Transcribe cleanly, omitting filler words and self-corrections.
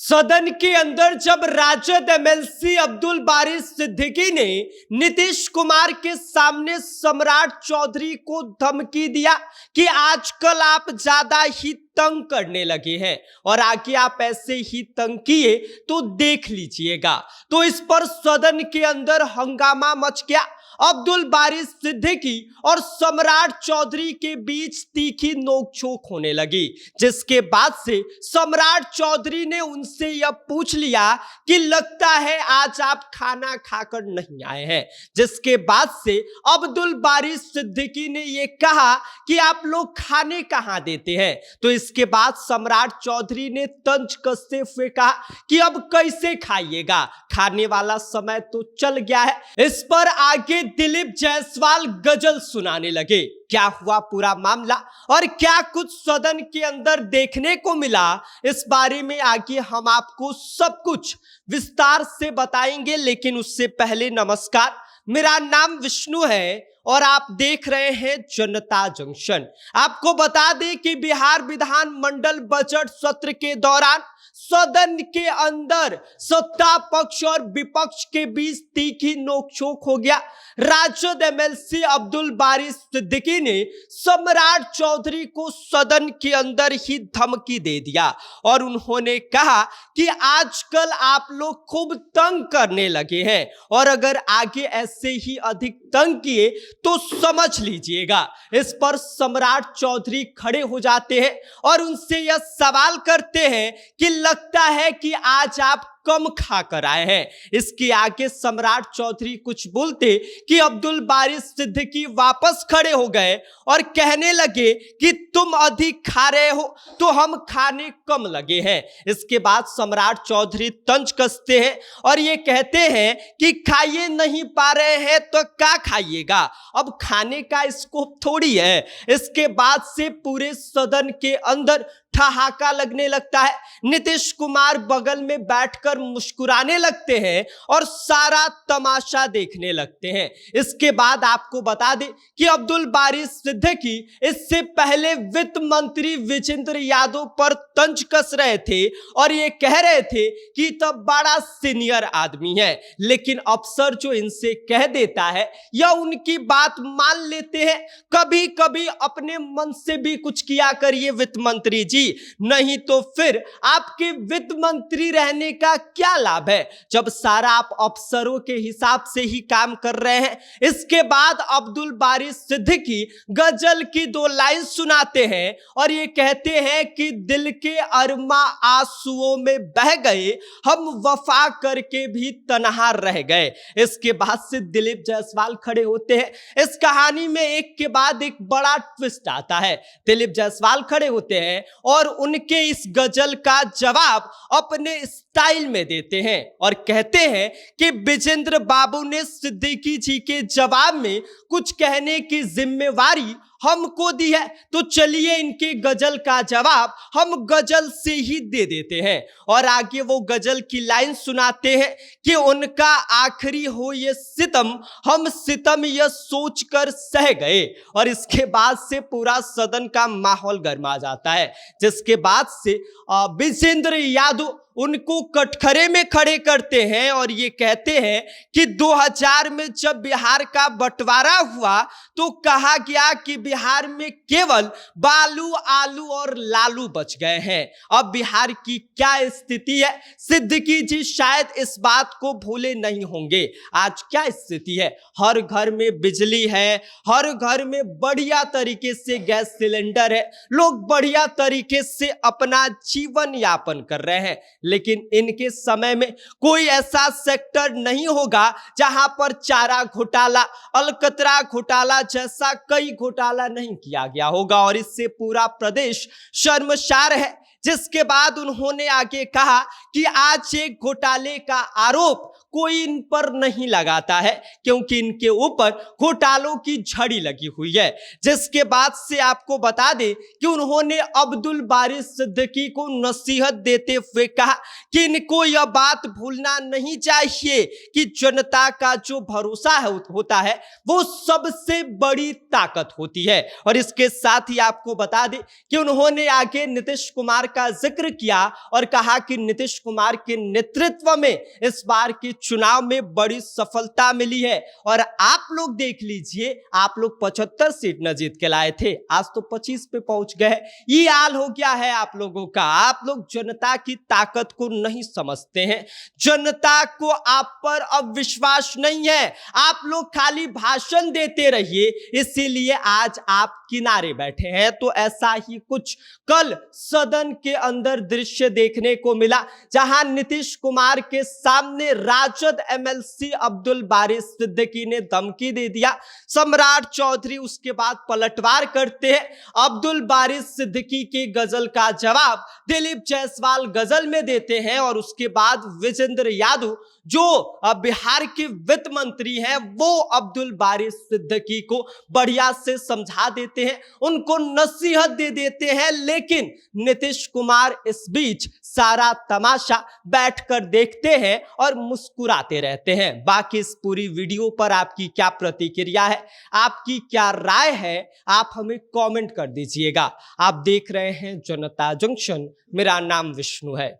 सदन के अंदर जब राजद एमएलसी अब्दुल बारी सिद्दीकी ने नीतीश कुमार के सामने सम्राट चौधरी को धमकी दिया कि आजकल आप ज्यादा ही तंग करने लगे हैं और आगे आप ऐसे ही तंग किए तो देख लीजिएगा, तो इस पर सदन के अंदर हंगामा मच गया। अब्दुल बारी सिद्दीकी और सम्राट चौधरी के बीच तीखी नोकझोंक होने लगी, जिसके बाद से सम्राट चौधरी ने उनसे यह पूछ लिया कि लगता है आज आप खाना खाकर नहीं आए हैं, जिसके बाद से अब्दुल बारी सिद्दीकी ने यह कहा कि आप लोग खाने कहां देते हैं। तो इसके बाद सम्राट चौधरी ने तंज कसते हुए कहा कि अब कैसे खाइएगा, खाने वाला समय तो चल गया है। इस पर आगे दिलीप जायसवाल गजल सुनाने लगे। क्या हुआ पूरा मामला और क्या कुछ सदन के अंदर देखने को मिला, इस बारे में आगे हम आपको सब कुछ विस्तार से बताएंगे। लेकिन उससे पहले नमस्कार, मेरा नाम विष्णु है और आप देख रहे हैं जनता जंक्शन। आपको बता दें कि बिहार विधानमंडल बजट सत्र के दौरान सदन के अंदर सत्ता पक्ष और विपक्ष के बीच तीखी नोकझोंक हो गया। राजद एमएलसी अब्दुल बारी सिद्दीकी ने सम्राट चौधरी को सदन के अंदर ही धमकी दे दिया और उन्होंने कहा कि आजकल आप लोग खूब तंग करने लगे हैं और अगर आगे ऐसे ही अधिक तंग किए तो समझ लीजिएगा। इस पर सम्राट चौधरी खड़े हो जाते हैं और उनसे यह सवाल करते हैं कि लगता है कि आज आप कम खाकर आए हैं। इसके आगे सम्राट चौधरी कुछ बोलते कि अब्दुल बारी सिद्दीकी वापस खड़े हो गए और कहने लगे कि तुम अधिक खा रहे हो तो हम खाने कम लगे हैं। इसके बाद सम्राट चौधरी तंज कसते हैं और ये कहते हैं कि खाइए नहीं पा रहे हैं तो क्या खाइएगा, अब खाने का स्कोप थोड़ी है। इसके बाद से पूरे सदन के अंदर ठहाका लगने लगता है। नीतीश कुमार बगल में बैठकर मुस्कुराने लगते हैं और सारा तमाशा देखने लगते हैं। इसके बाद आपको बता दें कि अब्दुल बारी सिद्दीकी इससे पहले वित्त मंत्री विजेंद्र यादव पर तंज कस रहे थे और ये कह रहे थे कि तो बड़ा सीनियर आदमी है, लेकिन अफसर जो इनसे कह देता है या उनकी बात मान लेते हैं। कभी कभी अपने मन से भी कुछ किया करिए वित्त मंत्री जी, नहीं तो फिर आपके वित्त मंत्री रहने का क्या लाभ है जब सारा आप अफसरों के हिसाब से ही काम कर रहे हैं। इसके बाद अब्दुल बारी सिद्दीकी गजल की 2 लाइन सुनाते हैं और ये कहते हैं कि दिल के अरमा आंसुओं में बह गए, हम वफा करके भी तन्हा रह गए। इसके बाद से दिलीप जायसवाल खड़े होते हैं। इस कहानी में एक के बाद एक बड़ा ट्विस्ट आता है। दिलीप जायसवाल खड़े होते हैं और उनके इस गजल का जवाब अपने स्टाइल में देते हैं और कहते हैं कि विजेंद्र बाबू ने सिद्दीकी जी के जवाब में कुछ कहने की जिम्मेवारी हमको दी है, तो चलिए इनके गजल का जवाब हम गजल से ही दे देते हैं। और आगे वो गजल की लाइन सुनाते हैं कि उनका आखिरी हो ये सितम, हम सितम यह सोचकर सह गए। और इसके बाद से पूरा सदन का माहौल गर्मा जाता है, जिसके बाद से विजेंद्र यादव उनको कटघरे में खड़े करते हैं और ये कहते हैं कि 2000 में जब बिहार का बंटवारा हुआ तो कहा गया कि बिहार में केवल बालू, आलू और लालू बच गए हैं। अब बिहार की क्या स्थिति है, सिद्दीकी जी शायद इस बात को भूले नहीं होंगे। आज क्या स्थिति है, हर घर में बिजली है, हर घर में बढ़िया तरीके से गैस सिलेंडर है, लोग बढ़िया तरीके से अपना जीवन यापन कर रहे हैं। लेकिन इनके समय में कोई ऐसा सेक्टर नहीं होगा जहां पर चारा घोटाला, अलकतरा घोटाला जैसा कई घोटाला नहीं किया गया होगा और इससे पूरा प्रदेश शर्मसार है। जिसके बाद उन्होंने आगे कहा कि आज एक घोटाले का आरोप कोई इन पर नहीं लगाता है क्योंकि इनके ऊपर घोटालों की झड़ी लगी हुई है। जिसके बाद से आपको बता दें कि उन्होंने अब्दुल बारी सिद्दीकी को नसीहत देते हुए कहा कि इनको यह बात भूलना नहीं चाहिए कि जनता का जो भरोसा होता है वो सबसे बड़ी ताकत होती है। और इसके साथ ही आपको बता दें कि उन्होंने आगे नीतीश कुमार का जिक्र किया और कहा कि नीतीश कुमार के नेतृत्व में इस बार के चुनाव में बड़ी सफलता मिली है। और आप लोग देख लीजिए, आप लोग 75 सीट न जीत के लाए थे, आज तो 25 पे पहुंच गए। ये हाल हो गया है आप लोगों का। आप लोग जनता की ताकत को नहीं समझते हैं, जनता को आप पर अब विश्वास नहीं है। आप लोग खाली भाषण देते रहिए, इसीलिए आज आप किनारे बैठे हैं। तो ऐसा ही कुछ कल सदन के अंदर दृश्य देखने को मिला, जहां नीतीश कुमार के सामने राजद एमएलसी अब्दुल बारी सिद्दीकी ने धमकी दे दिया। सम्राट चौधरी उसके बाद पलटवार करते हैं। अब्दुल बारी सिद्दीकी के गजल का जवाब दिलीप जायसवाल गजल में देते हैं और उसके बाद विजेंद्र यादव जो बिहार के वित्त मंत्री हैं, वो अब्दुल बारी सिद्दीकी को बढ़िया से समझा देते हैं, उनको नसीहत दे देते हैं। लेकिन नीतीश कुमार इस बीच सारा तमाशा बैठकर देखते हैं और मुस्कुराते रहते हैं। बाकी इस पूरी वीडियो पर आपकी क्या प्रतिक्रिया है, आपकी क्या राय है, आप हमें कमेंट कर दीजिएगा। आप देख रहे हैं जनता जंक्शन, मेरा नाम विष्णु है।